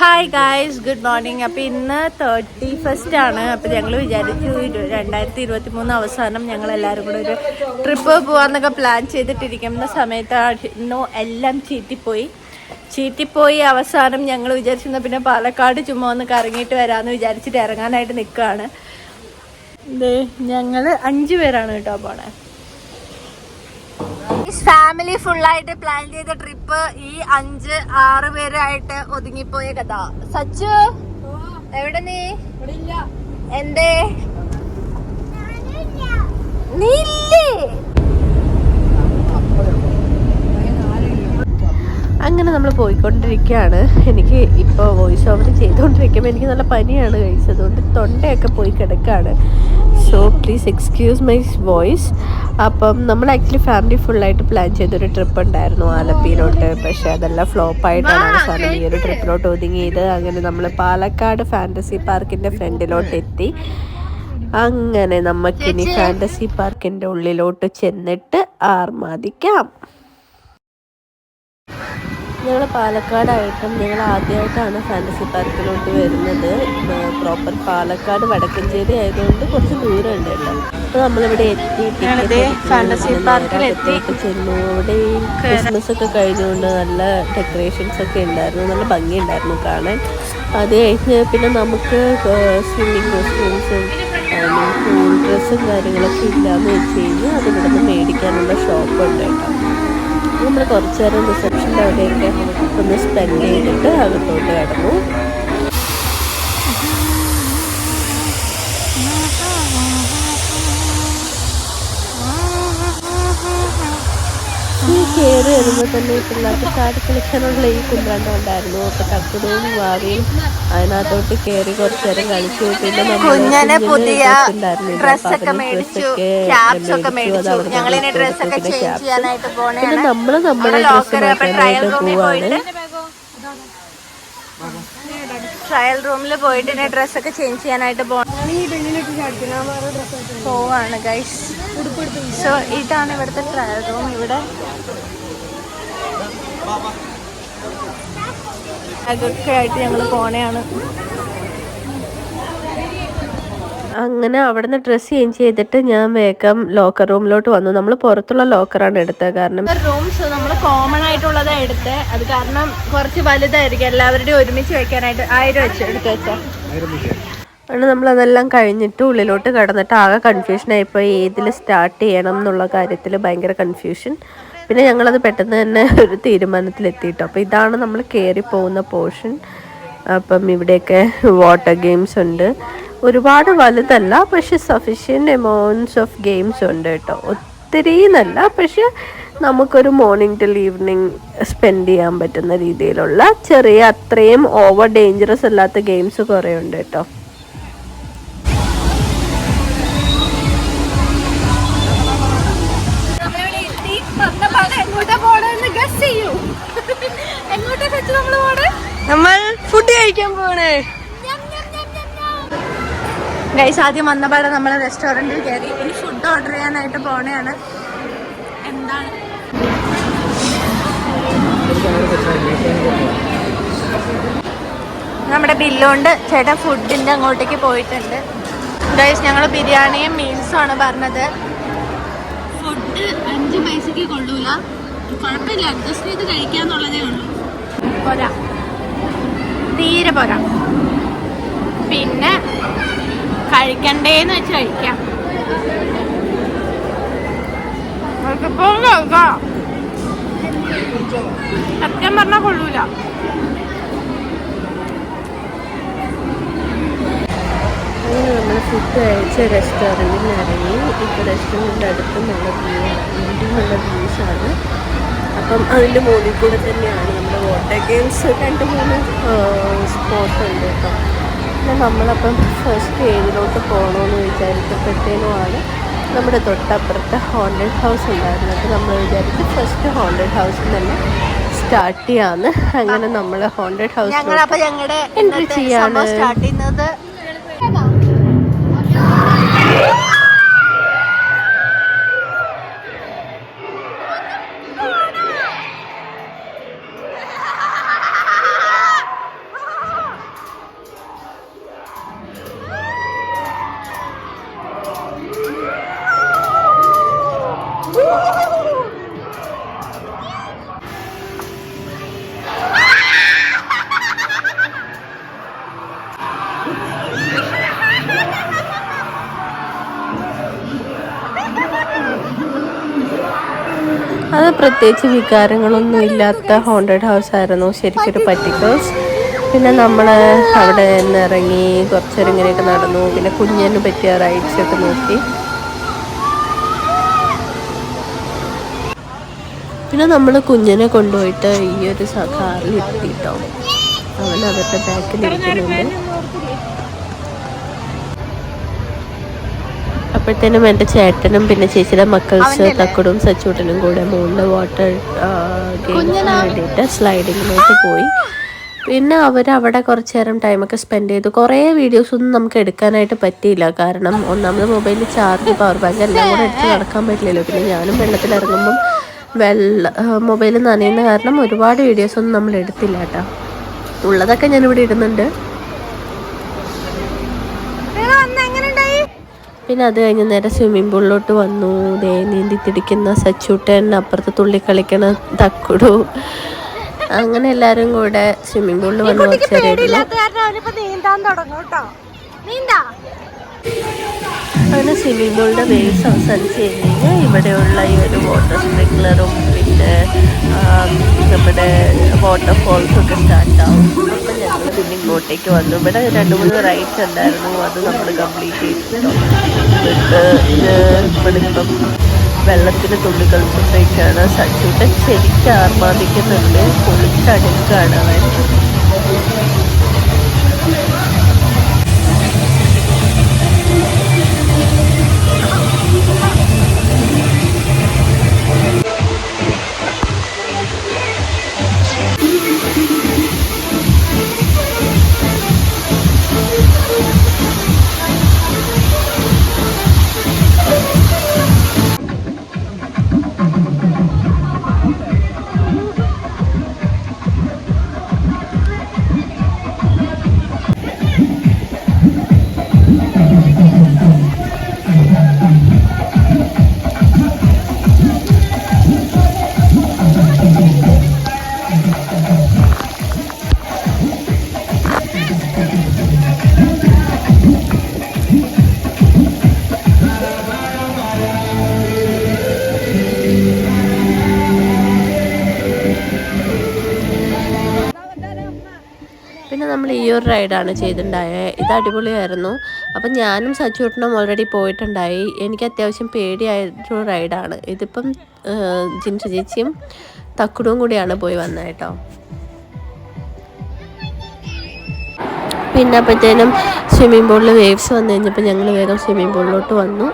Hi guys, good morning. അപ്പോൾ ഇന്ന് 31st ആണ്. അപ്പോൾ ഞങ്ങൾ വിചാരിച്ചു 2023 അവസാനം ഞങ്ങളെല്ലാവരും കൂടെ ഒരു ട്രിപ്പ് പോകാമെന്നൊക്കെ പ്ലാൻ ചെയ്തിട്ടിരിക്കുന്ന സമയത്തായിരുന്നു എല്ലാം ചീറ്റിപ്പോയി. അവസാനം ഞങ്ങൾ വിചാരിച്ചിരുന്ന പിന്നെ പാലക്കാട് ചുമ്മാ ഒന്ന് കറങ്ങിയിട്ട് വരാമെന്ന് വിചാരിച്ചിട്ട് ഇറങ്ങാനായിട്ട് നിൽക്കുകയാണ്. ഞങ്ങൾ 5 പേരാണ് കേട്ടോ പോണേ. ഫാമിലി ഫുള്ളായിട്ട് പ്ലാൻ ചെയ്ത ട്രിപ്പ് ഈ 5-6 പേരായിട്ട് ഒതുങ്ങിപ്പോയ കഥ. സച്ചു എവിടെ നീ? എന്തേ നീ ഇല്ലേ? അങ്ങനെ നമ്മൾ പോയിക്കൊണ്ടിരിക്കുകയാണ്. എനിക്ക് ഇപ്പോൾ വോയിസ് ഓവർ ചെയ്തുകൊണ്ടിരിക്കുമ്പോൾ എനിക്ക് നല്ല പനിയാണ് കഴിച്ചതുകൊണ്ട് തൊണ്ടയൊക്കെ പോയി കിടക്കുകയാണ്. So please excuse my voice. അപ്പം നമ്മൾ ആക്ച്വലി ഫാമിലി ഫുള്ളായിട്ട് പ്ലാൻ ചെയ്തൊരു ട്രിപ്പ് ഉണ്ടായിരുന്നു ആലപ്പിയിലോട്ട്. പക്ഷേ അതെല്ലാം ഫ്ലോപ്പായിട്ടാണ് അവസാനം ഈ ഒരു ട്രിപ്പിലോട്ട് ഒതുങ്ങിയത്. അങ്ങനെ നമ്മൾ പാലക്കാട് ഫാൻറ്റസി പാർക്കിൻ്റെ ഫ്രണ്ടിലോട്ട് എത്തി. അങ്ങനെ നമുക്കിനി ഫാൻറ്റസി പാർക്കിൻ്റെ ഉള്ളിലോട്ട് ചെന്നിട്ട് ആർമാദിക്കാം. ഞങ്ങൾ പാലക്കാടായിട്ടും ഞങ്ങൾ ആദ്യമായിട്ടാണ് ഫാൻറ്റസി പാർക്കിലോട്ട് വരുന്നത്. പ്രോപ്പർ പാലക്കാട് വടക്കഞ്ചേരി ആയതുകൊണ്ട് കുറച്ച് ദൂരം ഉണ്ട് കേട്ടോ. അപ്പോൾ നമ്മളിവിടെ എത്തി ഫാൻറ്റസി പാർക്കിലെത്തി ചെന്നു. ഇവിടെ ഈ ക്രിസ്മസ് ഒക്കെ കഴിഞ്ഞുകൊണ്ട് നല്ല ഡെക്കറേഷൻസ് ഒക്കെ ഉണ്ടായിരുന്നു, നല്ല ഭംഗിയുണ്ടായിരുന്നു കാണാൻ. അത് കഴിഞ്ഞ് പിന്നെ നമുക്ക് സ്വിമ്മിങ് കോസ്റ്റ്യൂംസും കൂൾ ഡ്രസ്സും കാര്യങ്ങളൊക്കെ ഇല്ലാന്ന് വെച്ച് കഴിഞ്ഞാൽ അതിവിടെ നിന്ന് മേടിക്കാനുള്ള ഷോപ്പുണ്ട് കേട്ടോ. നമ്മൾ കുറച്ച് നേരം റിസപ്ഷൻ്റെ അവിടെയൊക്കെ ഒന്ന് സ്പെൻഡ് ചെയ്തിട്ട് അകത്തോട്ട് കിടന്നു. ഈ കയറി വരുമ്പോൾ തന്നെ പിള്ളേർക്ക് ചാടി കളിക്കാനുള്ള ഈ കുന്ത്രണ്ടം ഉണ്ടായിരുന്നു. അപ്പോൾ തക്കുടവും വാവിയും അതിനകത്തോട്ട് കയറി കുറച്ച് നേരം കളിച്ചു. പിന്നെ പിന്നെ നമ്മള് നമ്മുടെ ഡ്രസ്സ് നോക്കാനായിട്ട് പോവാണ്. ട്രയൽ റൂമിൽ പോയിട്ട് ഡ്രസ്സൊക്കെ ചേഞ്ച് ചെയ്യാനായിട്ട് പോവാണ് ഗൈസ്. സോ ഇതാണ് ഇവിടുത്തെ ട്രയൽ റൂം. ഇവിടെ അതൊക്കെ ആയിട്ട് ഞങ്ങൾ പോണെയാണ്. അങ്ങനെ അവിടെ നിന്ന് ഡ്രസ്സ് ചേഞ്ച് ചെയ്തിട്ട് ഞാൻ വേഗം ലോക്കർ റൂമിലോട്ട് വന്നു. നമ്മൾ പുറത്തുള്ള ലോക്കറാണ് എടുത്തത്. കാരണം റൂംസ് നമ്മൾ കോമൺ ആയിട്ടുള്ളതാണ് എടുത്തത്. അത് കാരണം കുറച്ച് വലുതായിരിക്കും, എല്ലാവരുടെയും ഒരുമിച്ച് വെക്കാനായിട്ട് 1000 വെച്ച് എടുത്ത് വെച്ചാൽ. അങ്ങനെ നമ്മളതെല്ലാം കഴിഞ്ഞിട്ട് ഉള്ളിലോട്ട് കിടന്നിട്ട് ആകെ കൺഫ്യൂഷനായിപ്പോയി. ഏതിൽ സ്റ്റാർട്ട് ചെയ്യണം എന്നുള്ള കാര്യത്തിൽ ഭയങ്കര കൺഫ്യൂഷൻ. പിന്നെ ഞങ്ങളത് പെട്ടെന്ന് തന്നെ ഒരു തീരുമാനത്തിലെത്തിയിട്ടോ. അപ്പോൾ ഇതാണ് നമ്മൾ കയറി പോകുന്ന പോർഷൻ. അപ്പം ഇവിടെയൊക്കെ വാട്ടർ ഗെയിംസ് ഉണ്ട്. ഒരുപാട് വലുതല്ല, പക്ഷെ സഫിഷ്യൻറ്റ് എമൗണ്ട്സ് ഓഫ് ഗെയിംസ് ഉണ്ട് കേട്ടോ. ഒത്തിരി എന്നല്ല, പക്ഷെ നമുക്കൊരു മോർണിംഗ് ടിൽ ഈവനിങ് സ്പെൻഡ് ചെയ്യാൻ പറ്റുന്ന രീതിയിലുള്ള ചെറിയ, അത്രയും ഓവർ ഡേഞ്ചറസ് അല്ലാത്ത ഗെയിംസ് കുറേ ഉണ്ട് കേട്ടോ. നമ്മൾ ഫുഡ് കഴിക്കാൻ പോണേ ഗൈസ്. ആദ്യം വന്നപാടെ നമ്മൾ റെസ്റ്റോറൻറ്റിൽ കയറി. ഇനി ഫുഡ് ഓർഡർ ചെയ്യാനായിട്ട് പോണെയാണ്. എന്താണ് നമ്മുടെ ബില്ലുകൊണ്ട് ചേട്ടൻ ഫുഡിൻ്റെ അങ്ങോട്ടേക്ക് പോയിട്ടുണ്ട്. ഗൈസ് ഞങ്ങൾ ബിരിയാണിയും മീൽസും ആണ് പറഞ്ഞത്. ഫുഡ് 5 പൈസക്ക് കൊള്ളൂല, കുഴപ്പമില്ല, അഡ്ജസ്റ്റ് ചെയ്ത് കഴിക്കാന്നുള്ളതേ ഉള്ളൂ. പോരാ, തീരെ പോരാ. പിന്നെ കഴിക്കണ്ടേന്ന് വെച്ച് കഴിക്കാം. സത്യം പറഞ്ഞാൽ കൊള്ളൂല. അങ്ങനെ നമ്മൾ ഫുഡ് കഴിച്ച റെസ്റ്റോറൻറ്റിൽ ഇറങ്ങി. ഇപ്പോൾ റെസ്റ്റോറൻറ്റിൻ്റെ അടുത്ത് നല്ല നല്ല വ്യൂസാണ്. അപ്പം അതിൻ്റെ മുകളിൽ കൂടെ തന്നെയാണ് നമ്മുടെ വാട്ടർ ഗെയിംസ് 2-3 സ്പോട്ട് ഉണ്ട് കേട്ടോ. പിന്നെ നമ്മളപ്പം ഫസ്റ്റ് ഏതിലോട്ട് പോകണമെന്ന് വിചാരിച്ചപ്പോഴത്തേനുമാണ് നമ്മുടെ തൊട്ടപ്പുറത്തെ ഹോണ്ടഡ് ഹൗസ് ഉണ്ടായിരുന്നത്. നമ്മൾ വിചാരിച്ച് ഫസ്റ്റ് ഹോണ്ടഡ് ഹൗസിൽ തന്നെ സ്റ്റാർട്ട് ചെയ്യാന്ന്. അങ്ങനെ നമ്മൾ ഹോണ്ടഡ് ഹൗസ് എൻട്രി ചെയ്യാണ്. സ്റ്റാർട്ട് ചെയ്യുന്നത് പ്രത്യേകിച്ച് വികാരങ്ങളൊന്നും ഇല്ലാത്ത ഹോണ്ടഡ് ഹൗസ് ആയിരുന്നു, ശരിക്കൊരു പറ്റിക്കേഴ്സ്. പിന്നെ നമ്മൾ അവിടെ നിന്ന് ഇറങ്ങി കുറച്ച് നേരം ഇങ്ങനെയൊക്കെ നടന്നു. പിന്നെ കുഞ്ഞിന് പറ്റിയ റൈഡ്സ് ഒക്കെ നോക്കി. പിന്നെ നമ്മൾ കുഞ്ഞിനെ കൊണ്ടുപോയിട്ട് ഈ ഒരു കാറിൽ ഇരുത്തിട്ടോ. അവൻ അവരുടെ ബാക്കിൽ ഇരിക്കുന്നുണ്ട്. അപ്പോഴത്തേനും എൻ്റെ ചേട്ടനും പിന്നെ ചേച്ചിയുടെ മക്കൾസ് തക്കടും സച്ചൂട്ടനും കൂടെ മുകളിൽ വാട്ടർ ഗെയിംസിന് വേണ്ടിയിട്ട് സ്ലൈഡിങ്ങിലോട്ട് പോയി. പിന്നെ അവരവിടെ കുറച്ച് നേരം ടൈമൊക്കെ സ്പെൻഡ് ചെയ്തു. കുറേ വീഡിയോസൊന്നും നമുക്ക് എടുക്കാനായിട്ട് പറ്റിയില്ല. കാരണം ഒന്നാമത് മൊബൈലിൽ ചാർജ്, പവർ ബാങ്ക് എല്ലാം കൂടെ എടുത്ത് നടക്കാൻ പറ്റില്ലല്ലോ. പിന്നെ ഞാനും വെള്ളത്തിലിറങ്ങുമ്പം മൊബൈൽ നനയുന്ന കാരണം ഒരുപാട് വീഡിയോസൊന്നും നമ്മൾ എടുത്തില്ല കേട്ടോ. ഉള്ളതൊക്കെ ഞാനിവിടെ ഇടുന്നുണ്ട്. പിന്നെ അത് കഴിഞ്ഞ് നേരെ സ്വിമ്മിംഗ് പൂളിലോട്ട് വന്നു. ദേ നീന്തി തിടിക്കുന്ന സച്ചൂട്ടൻ, അപ്പുറത്ത് തുള്ളി കളിക്കണ തക്കുടു, അങ്ങനെ എല്ലാവരും കൂടെ സ്വിമ്മിംഗ് പൂളിൽ വന്ന് കുറച്ച് അങ്ങനെ സ്വിമ്മിംഗ് പൂളിൻ്റെ വേവ്സ് അവസാനിച്ച് കഴിഞ്ഞാൽ ഇവിടെയുള്ള ഈ ഒരു വാട്ടർ സ്പ്രിങ്ക്ലറും പിന്നെ നമ്മുടെ വാട്ടർഫോൾസും ഒക്കെ സ്റ്റാർട്ടാവും. അപ്പം ഞങ്ങൾ പിന്നെ ഇങ്ങോട്ടേക്ക് വന്നു. ഇവിടെ 2-3 റൈഡ്സ് ഉണ്ടായിരുന്നു, അത് നമ്മൾ കംപ്ലീറ്റ് ചെയ്തിട്ടുണ്ടോ. ഇവിടെ ഇപ്പം വെള്ളത്തിൽ തുള്ളി കളിച്ചപ്പോഴേക്കാണ് സച്ചൂട്ടൻ ശരിക്കും ആർമാദിക്കുന്നുണ്ട്. പൊളിച്ചടുക്കാണ് അവൻ. പിന്നെ നമ്മൾ ഈ ഒരു റൈഡാണ് ചെയ്തിട്ടുണ്ടായത്. ഇത് അടിപൊളിയായിരുന്നു. അപ്പം ഞാനും സച്ചൂട്ടനും ഓൾറെഡി പോയിട്ടുണ്ടായി. എനിക്ക് അത്യാവശ്യം പേടിയായൊരു റൈഡാണ് ഇതിപ്പം. ജിൻഷു ചേച്ചിയും തക്കുടും കൂടിയാണ് പോയി വന്നത് കേട്ടോ. പിന്നെ അപ്പോഴത്തേനും സ്വിമ്മിംഗ് പൂളിൽ വേവ്സ് വന്നു കഴിഞ്ഞപ്പോൾ ഞങ്ങൾ വേഗം സ്വിമ്മിംഗ് പൂളിലോട്ട് വന്നു.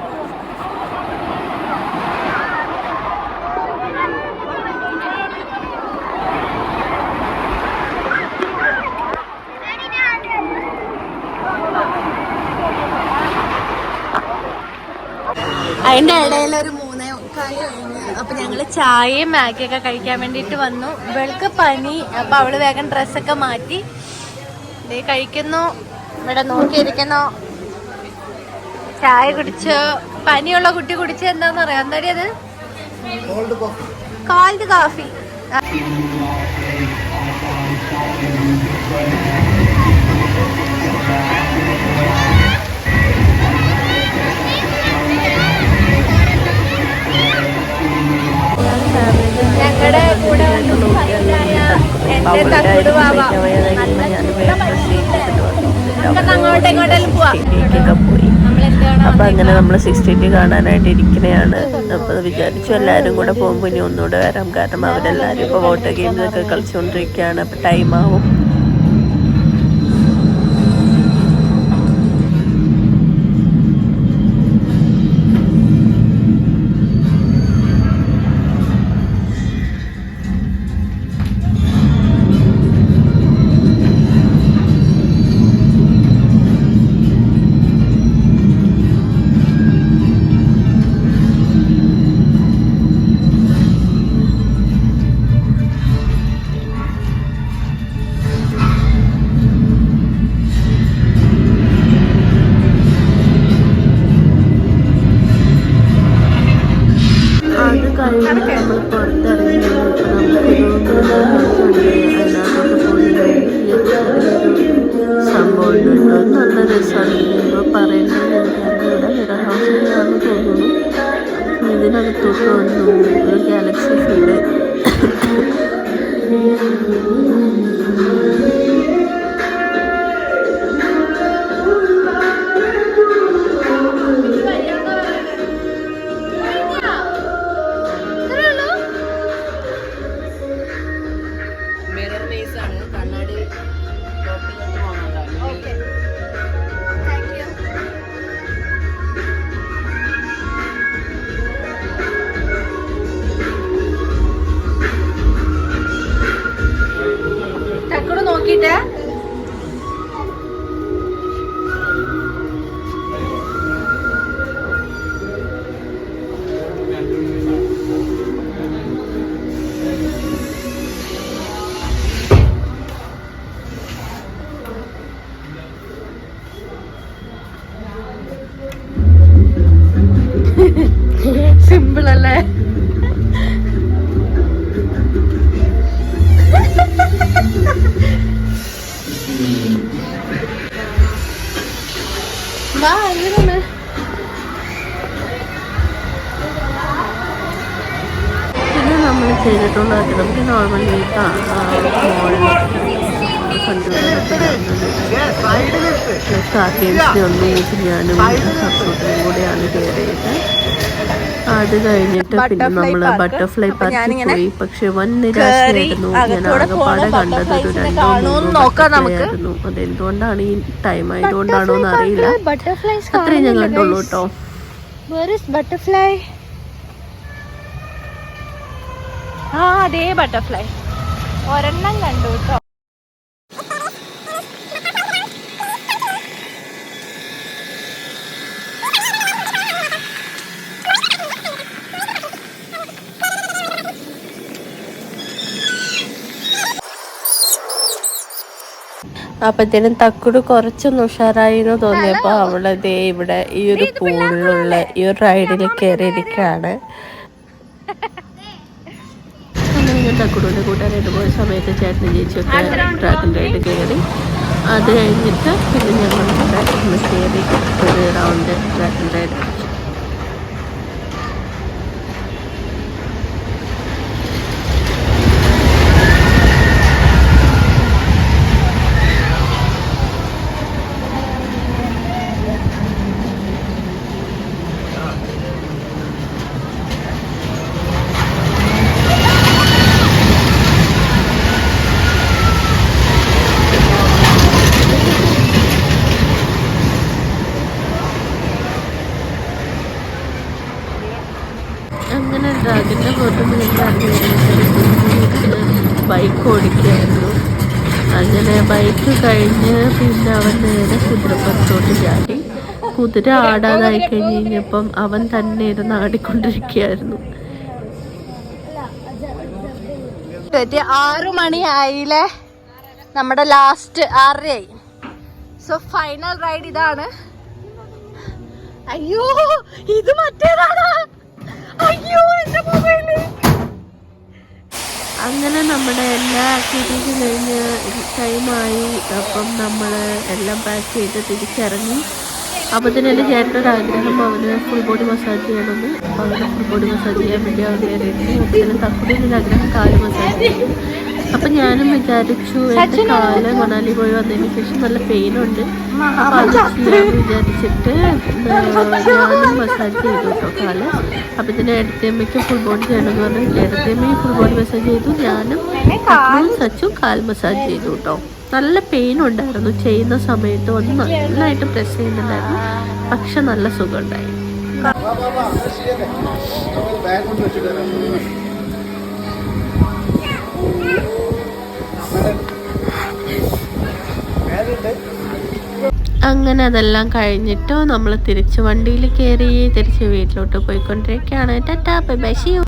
അതിൻ്റെ ഇടയിൽ ഒരു 3:15 കഴിഞ്ഞ്. അപ്പം ഞങ്ങൾ ചായയും മാഗിയൊക്കെ കഴിക്കാൻ വേണ്ടിയിട്ട് വന്നു. ഇവൾക്ക് പനി, അപ്പം അവൾ വേഗം ഡ്രസ്സൊക്കെ മാറ്റി ഇതേ കഴിക്കുന്നു. ഇവിടെ നോക്കിയിരിക്കുന്നു. ചായ കുടിച്ചു. പനിയുള്ള കുട്ടി കുടിച്ച് എന്താന്ന് പറയാം. എന്താ അത്? Cold coffee. ഞങ്ങളുടെ കൂടെ എന്റെ തക്കുടു ബാബ അങ്ങോട്ടും ഇങ്ങോട്ടെല്ലാം പോവാം. അപ്പം അങ്ങനെ നമ്മൾ 680 കാണാനായിട്ട് ഇരിക്കുന്നതാണ്. അപ്പോൾ വിചാരിച്ചു എല്ലാവരും കൂടെ പോകുമ്പോൾ ഇനി ഒന്നുകൂടെ വരാം. കാരണം അവരെല്ലാവരും ഇപ്പോൾ വാട്ടർ ഗെയിംസൊക്കെ കളിച്ചുകൊണ്ടിരിക്കുകയാണ്. അപ്പോൾ ടൈമാവും. നമ്മൾ പുറത്തിറങ്ങി സംഭവം നല്ല രസമാണ്. ഇപ്പോൾ പറയുന്നത് എനിക്കറിയില്ല. മിറർ ഹൗസിലാണെന്ന് തോന്നുന്നു. ഇതിനകത്തോട്ട് വന്നു. ഒരു ഗാലക്സി ഫീൽഡ് കണ്ണാടി തൊട്ടിലോട്ട് പോകണല്ലോ. Okay, thank you. ടക്കുടെ നോക്കിയിട്ട് സിമ്പിൾ അല്ലേ? വാ, എങ്ങനെയാണ്? പിന്നെ നമ്മൾ ചെയ്തിട്ടുള്ളത് നമുക്ക് നോർമലി ഞാനും സപ്പോർട്ടും കൂടെയാണ് കയറിയത്. അത് കഴിഞ്ഞിട്ട് പിന്നെ നമ്മൾ ബട്ടർഫ്ലൈ പാർക്കിൽ പോയി. പക്ഷെ വൻ നിരാശയായിരുന്നു. ഞാൻ ആകെപ്പാടെ കണ്ടത് ഒരു 2-3 ആയിരുന്നു. അതെന്തുകൊണ്ടാണ് ഈ ടൈം ആയതുകൊണ്ടാണോ എന്ന് അറിയില്ല. അത്രയും ഞാൻ കണ്ടുള്ളൂ കേട്ടോ. ബട്ടർഫ്ലൈ, ആ അതേ ബട്ടർഫ്ലൈ ഒരെണ്ണം കണ്ടു കേട്ടോ. അപ്പത്തേനും തക്കുട് കുറച്ചൊന്ന് ഉഷാറായി എന്ന് തോന്നിയപ്പോ അവളെ ദേ ഇവിടെ ഈ ഒരു പൂളിലുള്ള ഈ ഒരു റൈഡിൽ കയറിയിരിക്കുകയാണ്. അങ്ങനെ ഞാൻ തക്കുടിന്റെ കൂട്ടുകാരായിട്ട് പോയ സമയത്ത് ചേട്ടൻ ചേച്ചിയൊക്കെ ഡ്രാഗൺ റൈഡ് കയറി. അത് കഴിഞ്ഞിട്ട് പിന്നെ ഞങ്ങൾ കയറി ഒരു റൗണ്ട് ഡ്രാഗൺ റൈഡ്. അങ്ങനെ ഡ്രാഗൻ്റെ പുറത്ത് ബൈക്ക് ഓടിക്കുകയായിരുന്നു. അങ്ങനെ ബൈക്ക് കഴിഞ്ഞ് പിന്നെ അവൻ നേരെ കുതിരപ്പുറത്തോട്ട് ചാടി. കുതിര ആടാതായി കഴിഞ്ഞപ്പം അവൻ തന്നെ ഇരുന്ന് ആടിക്കൊണ്ടിരിക്കുകയായിരുന്നു. 6 മണിയായില്ലേ, നമ്മുടെ ലാസ്റ്റ് 6:30. സോ ഫൈനൽ റൈഡ് ഇതാണ്. അയ്യോ ഇത് മറ്റേതാണ്. അയ്യോ എന്റെ മൊബൈല്. അങ്ങനെ നമ്മുടെ എല്ലാ ആക്ടിവിറ്റീസും കഴിഞ്ഞ് ടൈമായി. അപ്പം നമ്മൾ എല്ലാം പാക്ക് ചെയ്ത് തിരിച്ചിറങ്ങി. അപ്പോൾ തന്നെ എൻ്റെ ചേട്ടനൊരാഗ്രഹം, അവന് ഫുൾ ബോഡി മസാജ് ചെയ്യണമെന്ന്. അപ്പോൾ അവന് ഫുൾ ബോഡി മസാജ് ചെയ്യാൻ വേണ്ടി അവൻ കയറിയിട്ട് അപ്പോൾ തന്നെ തക്കുടിൻ്റെ ആഗ്രഹം കാല് മസാജ് ചെയ്യും. അപ്പം ഞാനും വിചാരിച്ചു എൻ്റെ കാല് മണാലി പോയി വന്നതിന് ശേഷം നല്ല പെയിനുണ്ട്, അപ്പോൾ അത് ചെയ്യാമെന്ന് വിചാരിച്ചിട്ട് ഞാനും മസാജ് ചെയ്തു കേട്ടോ കാല്. അപ്പം തന്നെ ഇടത്തേമ്മയ്ക്ക് ഫുൾ ബോഡി ചെയ്യണമെന്ന് പറഞ്ഞു. ഇടത്തേമ്മയും ഫുൾ ബോഡി മസാജ് ചെയ്തു, ഞാനും സച്ചും കാൽ മസാജ് ചെയ്തു കേട്ടോ. നല്ല പെയിൻ ഉണ്ടായിരുന്നു ചെയ്യുന്ന സമയത്ത്, ഒന്ന് നന്നായിട്ട് പ്രസ് ചെയ്യുന്നുണ്ടായിരുന്നു. പക്ഷെ നല്ല സുഖം ഉണ്ടായി. അങ്ങനെ അതെല്ലാം കഴിഞ്ഞിട്ട് നമ്മൾ തിരിച്ച് വണ്ടിയിൽ കയറി തിരിച്ച് വീട്ടിലോട്ട് പോയിക്കൊണ്ടിരിക്കുകയാണ്. Tata bye bye, see U.